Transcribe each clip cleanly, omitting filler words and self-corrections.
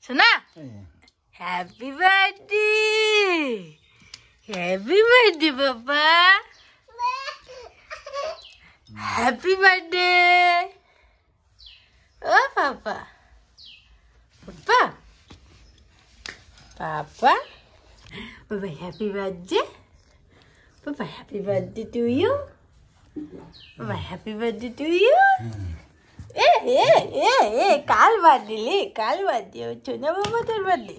শোনা happy birthday বাবা happy birthday ও পাপা পাপা পাপা বাবা happy birthday Papa, happy birthday to you. Papa, happy birthday to you. কাল birthday কাল birthday হচ্ছে না বাবা তোর বার্থডে।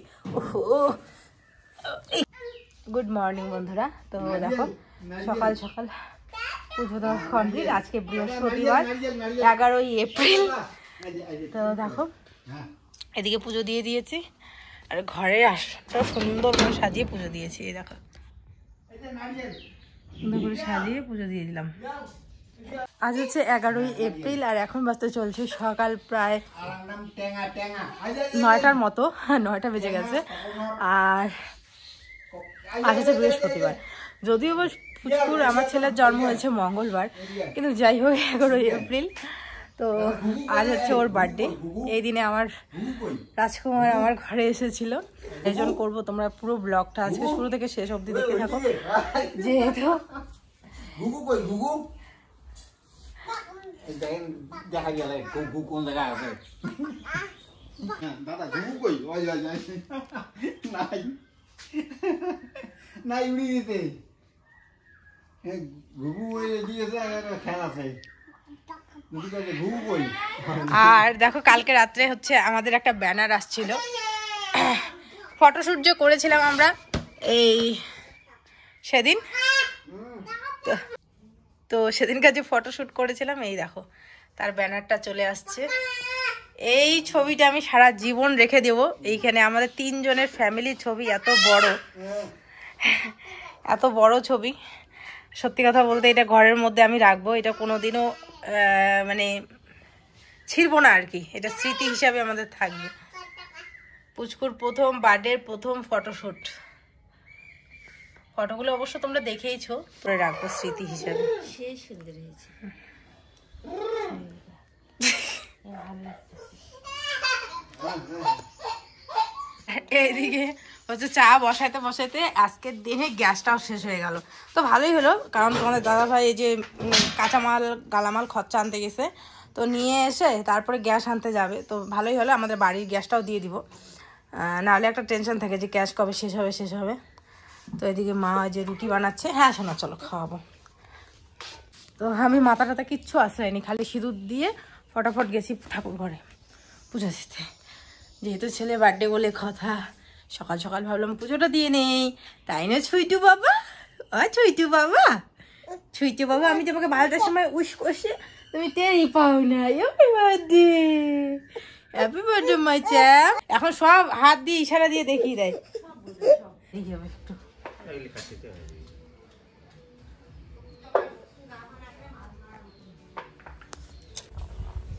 গুড মর্নিং বন্ধুরা। তো দেখো সকাল সকাল পুজো দেওয়া কমপ্লিট। আজকে বৃহস্পতিবার 11ই এপ্রিল। তো দেখো এদিকে পুজো দিয়ে দিয়েছি আর ঘরের আসনটা সুন্দর করে সাজিয়ে পুজো দিয়েছি। এই দেখো সুন্দর করে সাজিয়ে পুজো দিয়ে দিলাম। আজ হচ্ছে 11ই এপ্রিল আর এখন বাজতে চলছে সকাল প্রায় 9টার মতো, 9টা বেজে গেছে। আর আজ হচ্ছে বৃহস্পতিবার, যদিও পুচকুর আমার ছেলের জন্ম হয়েছে মঙ্গলবার, কিন্তু যাই হোক 11ই এপ্রিল। তো আজ হচ্ছে ওর বার্থডে। এই দিনে আমার রাজকুমার আমার ঘরে এসেছিল। আয়োজন করবো, তোমরা পুরো ব্লগটা আজকে শুরু থেকে শেষ অবধি দেখতে থাকো। যেহেতু আর দেখো কালকে রাত্রে হচ্ছে আমাদের একটা ব্যানার আসছিল, ফটোশুট যে করেছিলাম আমরা এই সেদিন, তো সেদিনকার যে ফটোশুট করেছিলাম এই দেখো তার ব্যানারটা চলে আসছে। এই ছবিটা আমি সারা জীবন রেখে দেবো। এইখানে আমাদের 3 জনের ফ্যামিলির ছবি, এত বড় ছবি। সত্যি কথা বলতে এটা ঘরের মধ্যে আমি রাখবো, এটা কোনোদিনও মানে ছিড়বো না আর কি। এটা স্মৃতি হিসাবে আমাদের থাকবে। পুচকুর প্রথম বার্থডের প্রথম ফটোশুট, ফটোগুলো অবশ্য তোমরা দেখেইছো, পরে রাখবো স্মৃতি হিসাবে। সেই সুন্দর হয়েছে। এইদিকে হচ্ছে চা বসাইতে বসাইতে আজকের দিনে গ্যাসটাও শেষ হয়ে গেল। তো ভালোই হলো, কারণ তোমাদের দাদাভাই এই যে কাঁচামাল গালামাল খরচা আনতে গেছে, তো নিয়ে এসে তারপরে গ্যাস আনতে যাবে। তো ভালোই হলো, আমাদের বাড়ির গ্যাসটাও দিয়ে দিব, নাহলে একটা টেনশন থাকে যে গ্যাস কবে শেষ হবে। তো এদিকে মা যে রুটি বানাচ্ছে। হ্যাঁ শোনা চলো খাওয়াবো। তো আমি মাথা টাথা কিচ্ছু আশ্রয়নি, খালি সিঁদুর দিয়ে ফটাফট গেছি ঠাকুর ঘরে পুজো দিতে। যেহেতু ছেলে বার্থডে বলে কথা, সকাল সকাল ভাবলাম পুজোটা দিয়ে নেই, তাই না ছুইটু বাবা? ছুইটু বাবা আমি তোমাকে 12টার সময় উইশ করছি, তুমি টেরই পাও না। Happy birthday my chap. এখন সব হাত দিয়ে ইশারা দিয়ে দেখিয়ে দেয়। একটু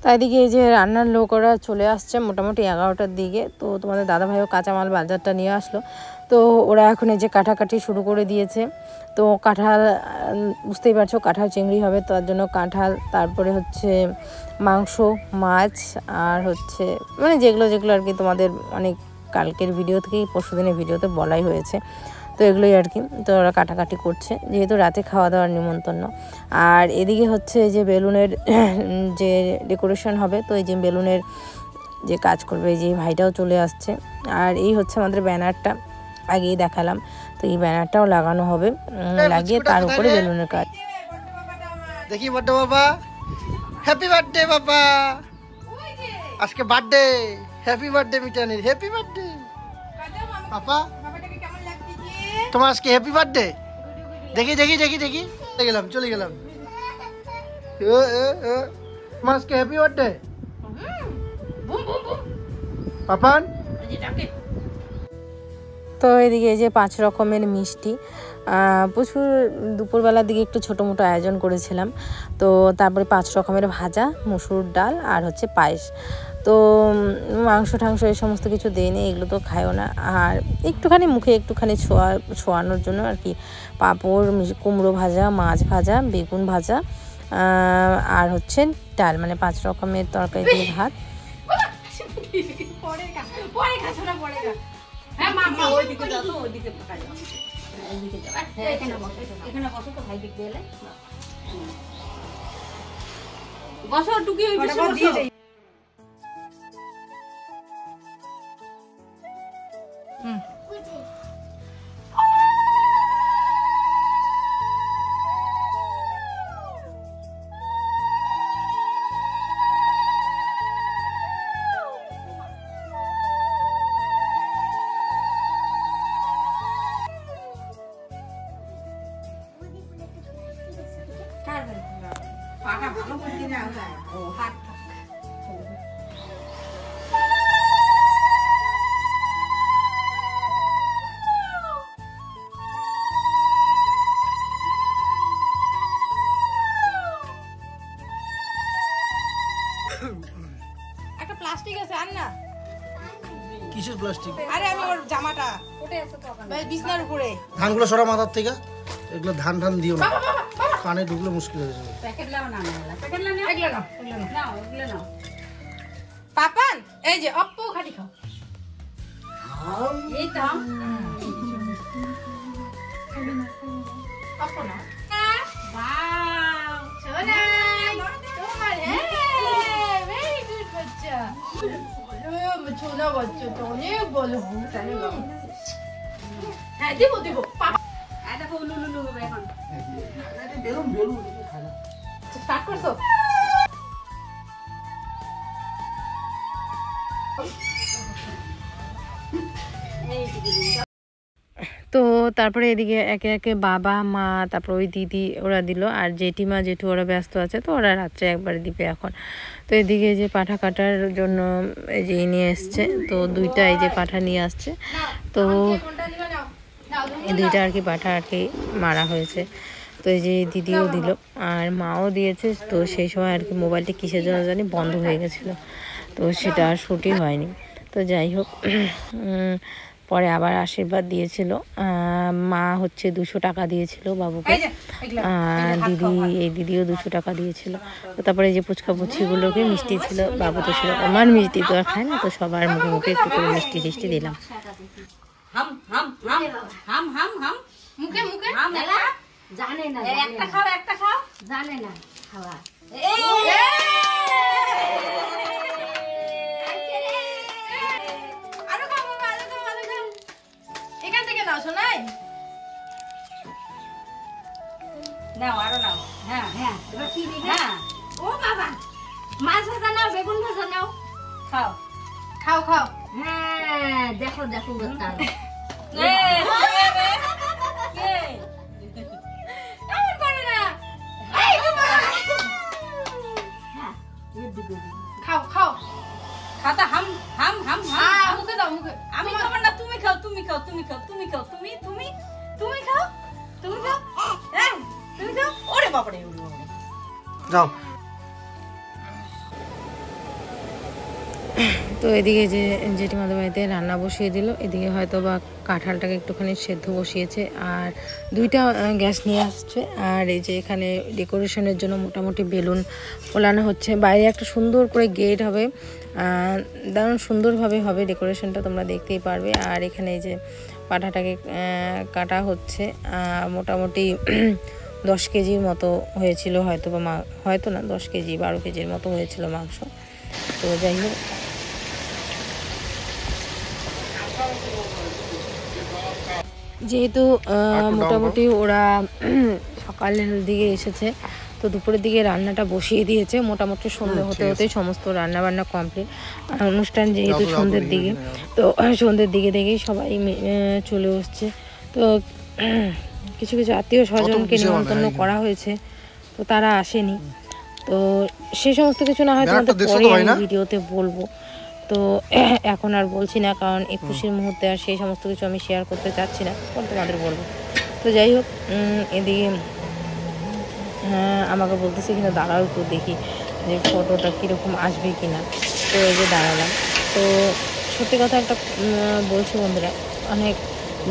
তাই দিকে এই যে রান্নার লোকরা চলে আসছে মোটামুটি 11টার দিকে। তো তোমাদের দাদাভাইও কাঁচামাল বাজারটা নিয়ে আসলো। তো ওরা এখন এই যে কাটাকাটি শুরু করে দিয়েছে। তো কাঁঠাল, বুঝতেই পারছো কাঁঠাল চিংড়ি হবে, তার জন্য কাঁঠাল, তারপরে হচ্ছে মাংস, মাছ, আর হচ্ছে মানে যেগুলো আর কি তোমাদের অনেক কালকের ভিডিও থেকেই পরশুদিনের ভিডিওতে বলাই হয়েছে। তো এগুলোই আর কি। তো ওরা কাটাকাটি করছে, যেহেতু রাতে খাওয়া দাওয়ার নিমন্ত্রণ। আর এদিকে হচ্ছে যে বেলুনের যে ডেকোরেশন হবে, তো এই যে বেলুনের যে কাজ করবে এই যে ভাইটাও চলে আসছে। আর এই হচ্ছে আমাদের ব্যানারটা, আগেই দেখালাম। তো এই ব্যানারটাও লাগানো হবে, লাগিয়ে তার উপরে বেলুনের কাজ। দেখি বড় বাবা, হ্যাপি বার্থডে বাবা, আজকে বার্থডে, হ্যাপি বার্থডে মিটানির, হ্যাপি বার্থডে পাপা। তোমার আজকে হ্যাপি বার্থডে। দেখি চলে গেলাম। তোমার আজকে হ্যাপি বার্থডে পাপান। তো এদিকে এই যে 5 রকমের মিষ্টি, প্রচুর দুপুরবেলার দিকে একটু ছোটো মোটো আয়োজন করেছিলাম। তো তারপরে 5 রকমের ভাজা, মসুর ডাল, আর হচ্ছে পায়েস। তো মাংস টাংস এই সমস্ত কিছু দেয়নি, এগুলো তো খায়ও না। আর একটুখানি মুখে একটুখানি ছোঁয়ানোর জন্য আর কি পাঁপড়, কুমড়ো ভাজা, মাছ ভাজা, বেগুন ভাজা, আর হচ্ছে ডাল, মানে 5 রকমের তরকারি দিয়ে ভাত। ना पड़ेगा। হ্যাঁ মামা ওইদিকে যাও তো, ওইদিকে ফাঁকা যাও, ওইদিকে যাও। এখানে বসো তো ভাই, দেখতে এলে বসো, টুকি ওই পাশে বসো। পাটা ভালো করে দিলে আসে। ও হাত একটা প্লাস্টিক আছে আন না। কিসের প্লাস্টিক? আরে আমি ওর জামাটা ওঠে আছে তো ওখানে। ভাই বিছনার উপরে। ধানগুলো সরা মাথার থেকে, এগুলো ধান ধান দিও না, কানে ঢুকলে মুশকিল হয়ে যাবে। প্যাকেট লাও না, প্যাকেট লাও না, এগুলো নাও, এগুলো নাও। নাও এগুলো নাও। পাপান এই যে অপ্পু খালি খাও। এই তো অপ্পু না। বাও, সোনা তোমার ভেরি গুড বাচ্চা। ছোনা বাচ্চা তো অনেক বলো। হ্যাঁ দিব দিব। পাপা এই দেখো লুলু হবে এখন। স্টার্ট করছো? তো তারপরে এদিকে একে একে বাবা মা তারপর ওই দিদি ওরা দিল, আর জেঠিমা জেঠু ওরা ব্যস্ত আছে, তো ওরা রাত্রে একবারে দিবে এখন। তো এদিকে যে পাঠা কাটার জন্য এই যে নিয়ে এসছে, তো দুইটা এই যে পাঠা নিয়ে আসছে, তো এই দুইটা আর কি পাঠা আর কি মারা হয়েছে। তো এই যে দিদিও দিল আর মাও দিয়েছে। তো সেই সময় আর কি মোবাইলটা কিসের জন্য জানি বন্ধ হয়ে গেছিলো, তো সেটা আর শুটই হয়নি। তো যাই হোক, পরে আবার আশীর্বাদ দিয়েছিল। মা হচ্ছে 200 টাকা দিয়েছিল বাবুকে, আর এই দিদিও 200 টাকা দিয়েছিল। তো তারপরে এই যে পুচকা পুচিগুলোকে মিষ্টি ছিল, বাবু তো ছিল, আমার মিষ্টি তো আর খায় না, তো সবার মুখে মুখে একটু করে মিষ্টি টিষ্টি দিলাম। হাম হাম হাম হাম হাম হাম মুখে মুখে হাম। জানে না, একটা খাও, একটা খাও। জানে না খাওয়া। আরো খাও বাবা, আরো খাও, আরো খাও। এখান থেকে নাও শোনাই। নাও আরো নাও। হ্যাঁ হ্যাঁ, এবার কি দিবে? হ্যাঁ, ও বাবা, মাছ ভাজা নাও, বেগুন ভাজা নাও। খাও। খাও খাও। হ্যাঁ, দেখো দেখো তার এমন করে না। হ্যাঁ, এর দিকে দিবে। খাও খাও। খাতা হাম হাম হাম হাম। মুখে দাও মুখে। আমি খাবো না, তুমি খাও, তুমি খাও, তুমি খাও, তুমি খাও, তুমি তুমি তুমি খাও, তুমি খাও। হ্যাঁ, তুমি খাও। ওরে বাবারে, ওরে বাবারে। যাও। তো এদিকে যে জেঠিমাদের বাড়িতে রান্না বসিয়ে দিল, এদিকে হয়তো বা কাঁঠালটাকে একটুখানি সেদ্ধ বসিয়েছে, আর দুইটা গ্যাস নিয়ে আসছে। আর এই যে এখানে ডেকোরেশনের জন্য মোটামুটি বেলুন ফোলানো হচ্ছে। বাইরে একটা সুন্দর করে গেট হবে, দারুণ সুন্দরভাবে হবে ডেকোরেশনটা, তোমরা দেখতেই পারবে। আর এখানে এই যে পাঠাটাকে কাটা হচ্ছে, মোটামুটি 10 কেজির মতো হয়েছিল, হয়তো বা হয়তো না 10 কেজি 12 কেজির মতো হয়েছিল মাংস। তো যাই হোক, যেহেতু মোটামুটি ওরা সকালের দিকে এসেছে, তো দুপুরের দিকে রান্নাটা বসিয়ে দিয়েছে। মোটামুটি সন্ধ্যে হতে হতে সমস্ত রান্না বান্না কমপ্লিট। অনুষ্ঠান যেহেতু সন্ধ্যের দিকে, তো সন্ধ্যের দিকে থেকেই সবাই চলে আসছে। তো কিছু কিছু আত্মীয় স্বজনকে নিমন্ত্রণ করা হয়েছে, তো তারা আসেনি। তো সেই সমস্ত কিছু না হয় তোমাদের পরে আমি ভিডিওতে বলবো। তো এখন আর বলছি না, কারণ এই খুশির মুহূর্তে আর সেই সমস্ত কিছু আমি শেয়ার করতে চাচ্ছি না, তোমাদের বলবো। তো যাই হোক, এদিকে আমাকে বলতেছে কিনা দাঁড়াও একটু দেখি যে ফটোটা কীরকম আসবে কিনা। তো এই যে দাঁড়ালাম। তো সত্যি কথা একটা বলছি বন্ধুরা, অনেক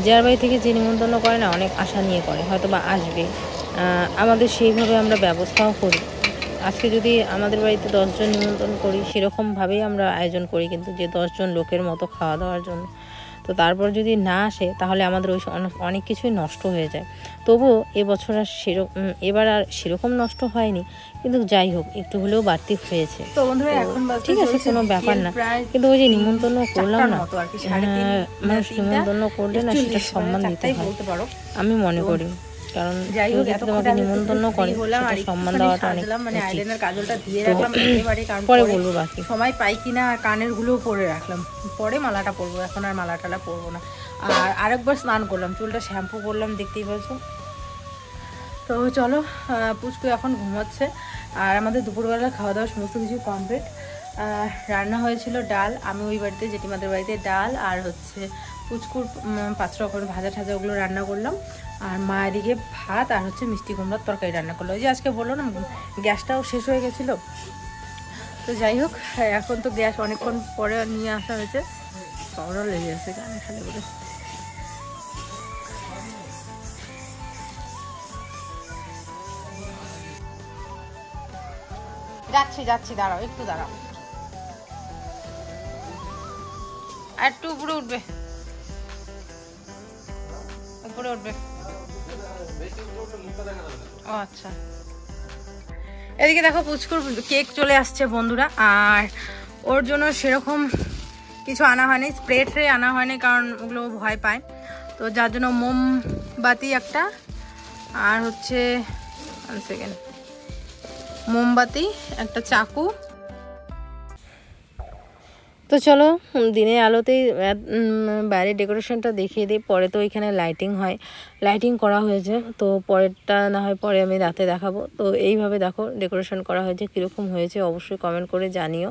যার বাড়ি থেকে যে নিমন্ত্রণ করে না, অনেক আশা নিয়ে করে, হয়তো বা আসবে, আমাদের সেইভাবে আমরা ব্যবস্থাও করি। আজকে যদি আমাদের বাড়িতে 10 জন নিমন্ত্রণ করি সেরকমভাবেই আমরা আয়োজন করি, কিন্তু যে 10 জন লোকের মতো খাওয়া দাওয়ার জন্য। তো তারপর যদি না আসে তাহলে আমাদের ওই অনেক কিছুই নষ্ট হয়ে যায়। তবুও এবছর আর এবার আর সেরকম নষ্ট হয়নি, কিন্তু যাই হোক একটু হলেও বাড়তি হয়েছে। তো বন্ধুরা এখন ঠিক আছে, কোনো ব্যাপার না, কিন্তু ওই যে নিমন্ত্রণ করলাম না, মানুষ নিমন্ত্রণ করলে না সেটা সম্মান দিতে হয় আমি মনে করি। কারণ যাই হোক তোমাকে নিমন্ত্রণ করে সেটা সম্মান দেওয়াটা অনেক মানে উচিত। আইলাইনার কাজলটা দিয়ে রাখলাম একেবারে, কারণ পরে বলবো বাকি। সময় পাই কিনা আর কানের গুলোও পরে রাখলাম, পরে মালাটা পরবো, এখন আর মালা টালা পরবো না। আর আরেকবার স্নান করলাম, চুলটা শ্যাম্পু করলাম, দেখতেই পাচ্ছ। তো চলো, পুচকু এখন ঘুমাচ্ছে আর আমাদের দুপুরবেলা খাওয়া দাওয়া সমস্ত কিছু কমপ্লিট। রান্না হয়েছিল ডাল, আমি ওই বাড়িতে জেঠিমাদের বাড়িতে ডাল আর হচ্ছে পুচকুর 5 রকমের ভাজা ঠাজা ওগুলো রান্না করলাম। আর মা এদিকে ভাত আর হচ্ছে মিষ্টি কুমড়ার তরকারি রান্না করলো। ওই যে আজকে বললো না গ্যাসটাও শেষ হয়ে গেছিলো। তো যাই হোক, এখন তো গ্যাস অনেকক্ষণ পরে নিয়ে আসা হয়েছে, পাউডার লেগে গেছে গানে খালে বলে। যাচ্ছি দাঁড়াও, একটু দাঁড়াও, আর একটু উপরে উঠবে, উপরে উঠবে। ও আচ্ছা, এদিকে দেখো পুচকুর কেক চলে আসছে বন্ধুরা। আর ওর জন্য সেরকম কিছু আনা হয়নি, স্প্রে ট্রে আনা হয়নি, কারণ ওগুলো ভয় পায়। তো যার জন্য মোমবাতি একটা আর হচ্ছে মোমবাতি একটা, চাকু। তো চলো দিনের আলোতেই বাইরের ডেকোরেশনটা দেখিয়ে দিই। পরে তো এখানে লাইটিং হয়, লাইটিং করা হয়েছে, তো পরেরটা না হয় পরে আমি রাতে দেখাবো। তো এইভাবে দেখো ডেকোরেশন করা হয়েছে, কীরকম হয়েছে অবশ্যই কমেন্ট করে জানিও।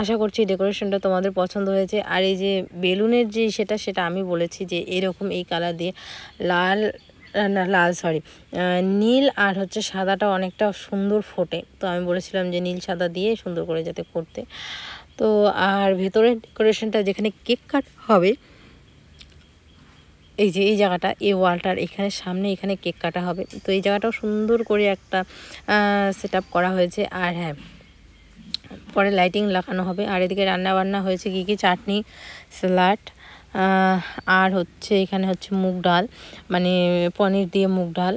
আশা করছি ডেকোরেশনটা তোমাদের পছন্দ হয়েছে। আর এই যে বেলুনের যে সেটা আমি বলেছি যে এরকম এই কালার দিয়ে নীল আর হচ্ছে সাদাটা অনেকটা সুন্দর ফোটে। তো আমি বলেছিলাম যে নীল সাদা দিয়ে সুন্দর করে যাতে করতে। তো আর ভেতরের ডেকোরেশনটা যেখানে কেক কাট হবে, এই যে এই জায়গাটা, এই ওয়ালটার এখানে সামনে এখানে কেক কাটা হবে। তো এই জায়গাটাও সুন্দর করে একটা সেট আপ করা হয়েছে। আর হ্যাঁ, পরে লাইটিং লাগানো হবে। আর এদিকে রান্না বান্না হয়েছে কী চাটনি, স্যালাড, আর হচ্ছে এখানে হচ্ছে মুগ ডাল, মানে পনির দিয়ে মুগ ডাল।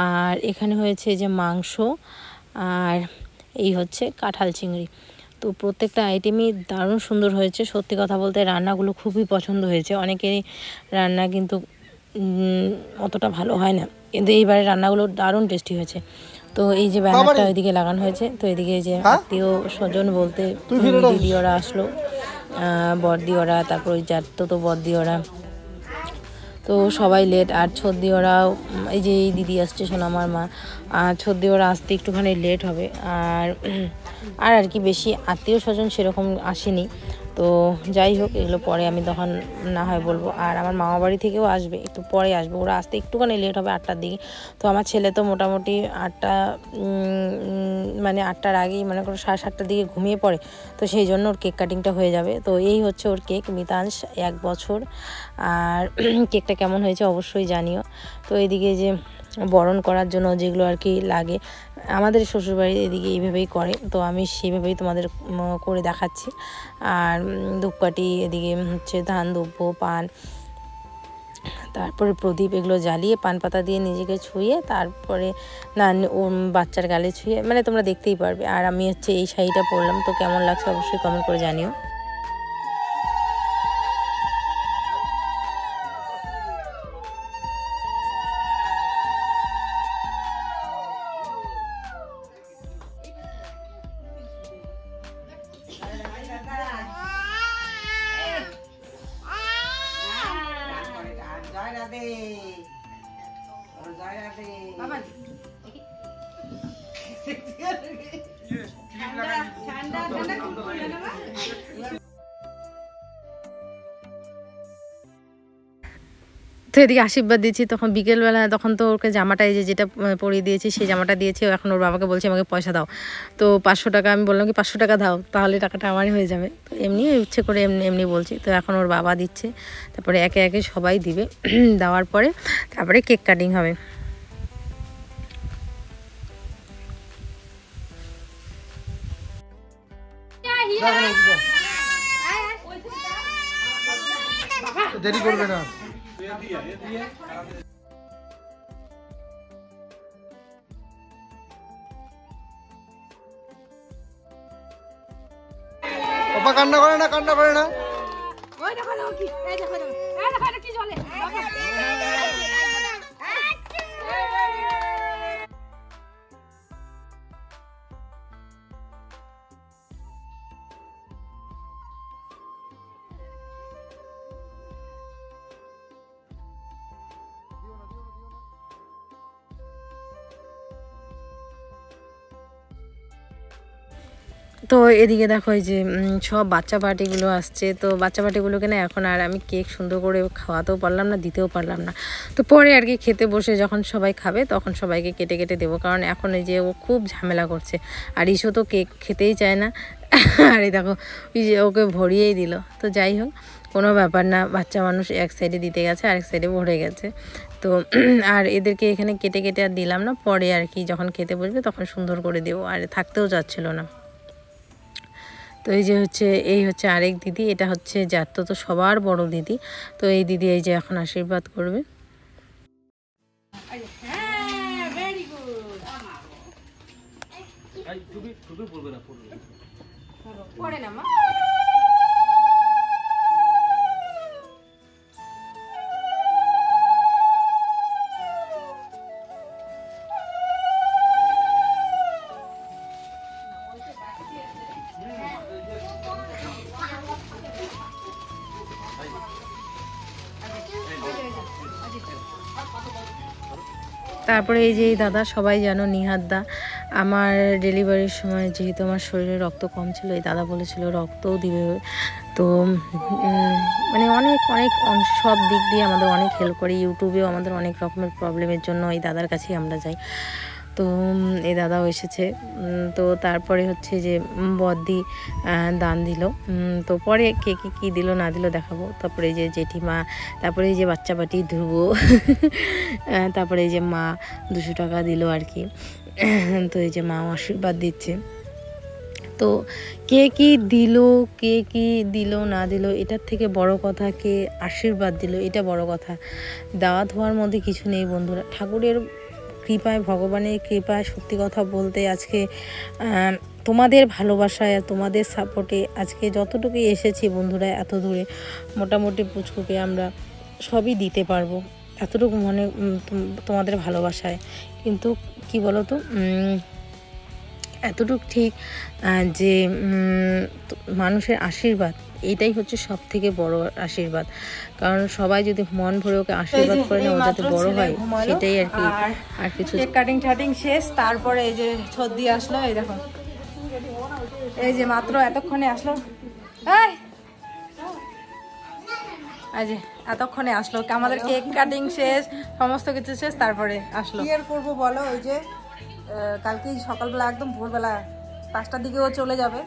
আর এখানে হয়েছে যে মাংস, আর এই হচ্ছে কাঁঠাল চিংড়ি। তো প্রত্যেকটা আইটেমই দারুণ সুন্দর হয়েছে। সত্যি কথা বলতে রান্নাগুলো খুবই পছন্দ হয়েছে। অনেকেরই রান্না কিন্তু অতটা ভালো হয় না, কিন্তু এইবারে রান্নাগুলো দারুণ টেস্টি হয়েছে। তো এই যে ব্যানারটা ওইদিকে লাগানো হয়েছে, তো এদিকে যে আত্মীয় স্বজন বলতে দিদি ওরা আসলো, বড়দি ওরা, তারপর ওই তো বড়দি ওরা, তো সবাই লেট। আর ছদ্দি ওরাও, এই যে এই দিদি আসছে সোনামার মা, আর ছদ্দি ওরা আসতে একটুখানি লেট হবে। আর কি বেশি আত্মীয় স্বজন সেরকম আসেনি। তো যাই হোক, এগুলো পরে আমি তখন না হয় বলবো। আর আমার মামা বাড়ি থেকেও আসবে, একটু পরে আসবে, ওরা আসতে একটুখানি লেট হবে 8টার দিকে। তো আমার ছেলে তো মোটামুটি 8টার আগেই মনে করো 7:30টার দিকে ঘুমিয়ে পড়ে, তো সেই জন্য ওর কেক কাটিংটা হয়ে যাবে। তো এই হচ্ছে ওর কেক, মিতাংশ 1 বছর। আর কেকটা কেমন হয়েছে অবশ্যই জানিও। তো এদিকে যে বরণ করার জন্য যেগুলো আর কি লাগে, আমাদের শ্বশুরবাড়ির এদিকে এইভাবেই করে, তো আমি সেইভাবেই তোমাদের করে দেখাচ্ছি। আর ধূপকাঠি, এদিকে হচ্ছে ধান, দুব্ব, পান, তারপরে প্রদীপ, এগুলো জ্বালিয়ে পান পাতা দিয়ে নিজেকে ছুঁয়ে, তারপরে না বাচ্চার গালে ছুঁয়ে, মানে তোমরা দেখতেই পারবে। আর আমি হচ্ছে এই শাড়িটা পরলাম, তো কেমন লাগছে অবশ্যই কমেন্ট করে জানিও। তো এদিকে আশীর্বাদ দিচ্ছি, তখন বিকেলবেলা, তখন তো ওকে জামাটা এই যেটা পরিয়ে দিয়েছি সেই জামাটা দিয়েছি, এখন ওর বাবাকে বলছি আমাকে পয়সা দাও। তো 500 টাকা, আমি বললাম কি 500 টাকা দাও, তাহলে টাকাটা আমারই হয়ে যাবে। তো এমনি ইচ্ছে করে এমনি বলছি। তো এখন ওর বাবা দিচ্ছে, তারপরে একে একে সবাই দিবে, দেওয়ার পরে তারপরে কেক কাটিং হবে। দেরি করবে না। বাবা কান্না করে না, কান্না করে না। ওই দেখো দেখো কি, এই দেখো দেখো, এই দেখো এটা কি চলে বাবা। তো এদিকে দেখো এই যে সব বাচ্চা পার্টিগুলো আসছে। তো বাচ্চা পার্টিগুলোকে না এখন আর আমি কেক সুন্দর করে খাওয়াতেও পারলাম না, দিতেও পারলাম না। তো পরে আর কি খেতে বসে যখন সবাই খাবে তখন সবাইকে কেটে কেটে দেবো, কারণ এখন এই যে ও খুব ঝামেলা করছে। আর ইসো তো কেক খেতেই চায় না। আর এই দেখো ওই যে ওকে ভরিয়েই দিল। তো যাই হোক, কোনো ব্যাপার না, বাচ্চা মানুষ এক সাইডে দিতে গেছে আর এক সাইডে ভরে গেছে। তো আর এদেরকে এখানে কেটে কেটে আর দিলাম না, পরে আর কি যখন খেতে বসবে তখন সুন্দর করে দেবো। আর থাকতেও যাচ্ছিল না। তো এই হচ্ছে আরেক দিদি, এটা হচ্ছে যার তো সবার বড় দিদি। তো এই দিদি এই যে এখন আশীর্বাদ করবে। পড়ে না মা। তারপরে এই যে এই দাদা, সবাই জানো নিহাদ দা, আমার ডেলিভারির সময় যেহেতু আমার শরীরে রক্ত কম ছিল, এই দাদা বলেছিল রক্তও দিবে। তো মানে অনেক অনেক সব দিক দিয়ে আমাদের অনেক হেল্প করে। ইউটিউবেও আমাদের অনেক রকমের প্রবলেমের জন্য এই দাদার কাছেই আমরা যাই। তো এই দাদাও এসেছে। তো তারপরে হচ্ছে যে বদ্দি দান দিল। তো পরে কে কী দিল না দিল দেখাবো। তারপরে এই যে জেঠিমা, তারপরে এই যে বাচ্চা পাটি ধ্রুব, তারপরে এই যে মা 200 টাকা দিল আর কি। তো এই যে মাও আশীর্বাদ দিচ্ছে। তো কে কি দিল না দিল এটার থেকে বড় কথা কে আশীর্বাদ দিল, এটা বড় কথা। দেওয়া ধোয়ার মধ্যে কিছু নেই বন্ধুরা, ঠাকুরের কৃপায়, ভগবানের কৃপায় সত্যি কথা বলতে আজকে তোমাদের ভালোবাসায় আর তোমাদের সাপোর্টে আজকে যতটুকু এসেছি বন্ধুরা, এত দূরে মোটামুটি পুচকুকে আমরা সবই দিতে পারবো, এতটুকু মনে তোমাদের ভালোবাসায়। কিন্তু কি বলো তো, এতটুকু ঠিক যে মানুষের আশীর্বাদ, এইটাই হচ্ছে সব থেকে বড় আশীর্বাদ। কারণ সবাই যদি মন ভরে ওকে আশীর্বাদ করে না, ও যাতে বড় হয়, সেটাই আর কি। আর কিছু কেক কাটিং শেষ। তারপরে এই যে ছদ্দি আসলো, এই দেখো এই যে মাত্র এতক্ষণে আসলো, এই যে এতক্ষণে আসলো। আমাদের কেক কাটিং শেষ, সমস্ত কিছু শেষ, তারপরে আসলো। কি আর করবো বলো, ওই যে কালকেই সকালবেলা একদম ভোরবেলা 5টার দিকে ও চলে যাবে,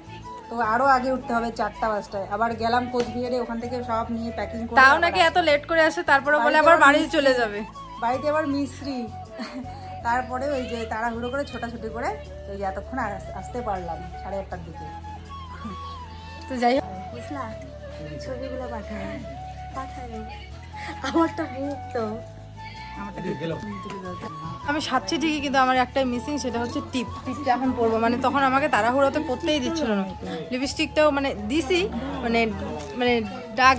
তো আরো আগে উঠতে হবে 4টা-5টায়। আবার গেলাম কোচবিহারে, ওখান থেকে সব নিয়ে প্যাকিং করে, তাও নাকি এত লেট করে আসে, তারপরে বলে আবার বাড়ি চলে যাবে। বাড়িতে আবার মিস্ত্রি। তারপরে ওই যে তাড়াহুড়ো করে ছোটাছুটি করে ওই যে এতক্ষণ আসতে পারলাম 8:30টার দিকে। তো যাই হোক, বুঝলা, ছবিগুলো পাঠাবে আমারটা বুক তো। আমি সাচ্ছি ঠিকই, কিন্তু আমার একটাই মিসিং, সেটা হচ্ছে টিপটা এখন পরবো। মানে তখন আমাকে তাড়াহুড়োতে পরতেই দিচ্ছিল না। লিপস্টিকটাও মানে দিছি, মানে মানে ডাক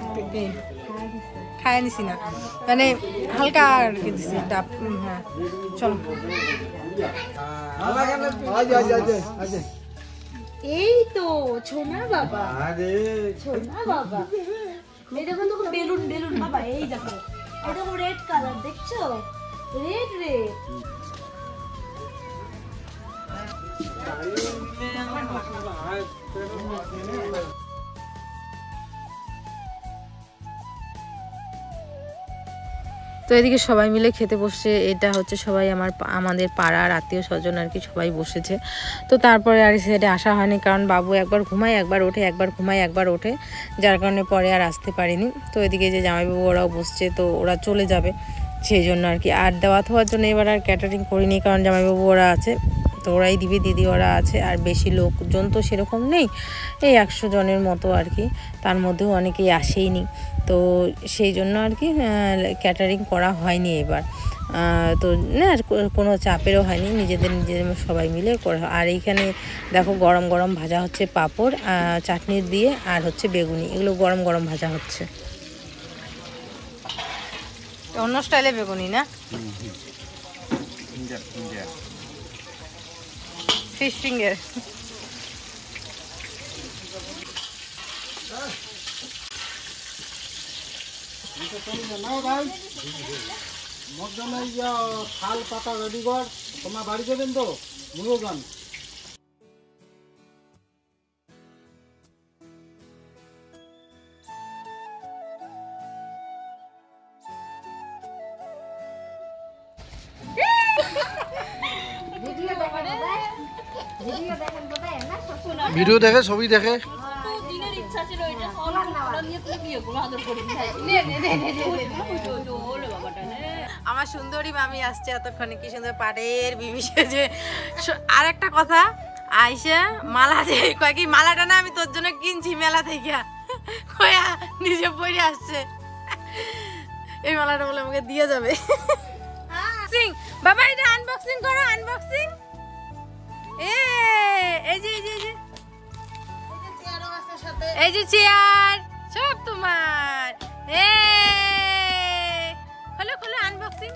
খায় নিছি না, মানে হালকা আর কি দিছি ডাব। হ্যাঁ চলো। এই তো ছোনা বাবা, ছোনা বাবা, এই দেখো তো বেলুন বেলুন বাবা, এই দেখো এই দেখো রেড কালার, দেখছো? Red red. তো এদিকে সবাই মিলে খেতে বসছে। এটা হচ্ছে সবাই আমাদের পাড়ার আত্মীয় স্বজন আর কি, সবাই বসেছে। তো তারপরে আর সাইডে আসা হয়নি, কারণ বাবু একবার ঘুমায় একবার ওঠে, একবার ঘুমায় একবার ওঠে, যার কারণে পরে আর আসতে পারিনি। তো এদিকে যে জামাইবাবু ওরাও বসছে, তো ওরা চলে যাবে সেই জন্য আর কি। আর দেওয়া থাওয়ার জন্য এবার আর ক্যাটারিং করিনি, কারণ জামাইবাবু ওরা আছে, তো তো ওরাই দিবে, দিদি ওরা আছে, আর বেশি লোকজন তো সেরকম নেই, এই 100 জনের মতো আর কি, তার মধ্যেও অনেকেই আসেইনি, তো সেই জন্য আর কি ক্যাটারিং করা হয়নি এবার। তো না আর কোনো চাপেরও হয়নি, নিজেদের সবাই মিলে করা। আর এইখানে দেখো গরম গরম ভাজা হচ্ছে পাঁপড় চাটনি দিয়ে, আর হচ্ছে বেগুনি, এগুলো গরম গরম ভাজা হচ্ছে। অন্য স্টাইলে বেগুনি না, ফিশ ফিঙ্গার। শাল পাতা রেডি কর, তোমার বাড়ি যাবেন তো মুরগান। ভিডিও দেখে, ছবি দেখে। আমার সুন্দরী মামি আসছে এতক্ষণে, কি সুন্দর পাড়ের বিবি সেজে। আর একটা কথা, আইসা মালা দিয়ে কয় কি মালাটা না আমি তোর জন্য কিনছি মেলা থেকে, কয়া নিজে পরে আসছে। এই মালাটা বলে আমাকে দিয়ে যাবে। বাবা এটা আনবক্সিং করো, আনবক্সিং। এই যে এই যে চেয়ার সব তোমার। খোলো খোলো আনবক্সিং।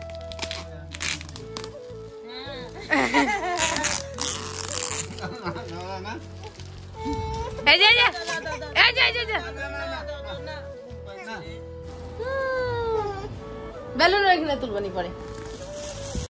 এই যে বেলুন এখানে তুলবানি পরে।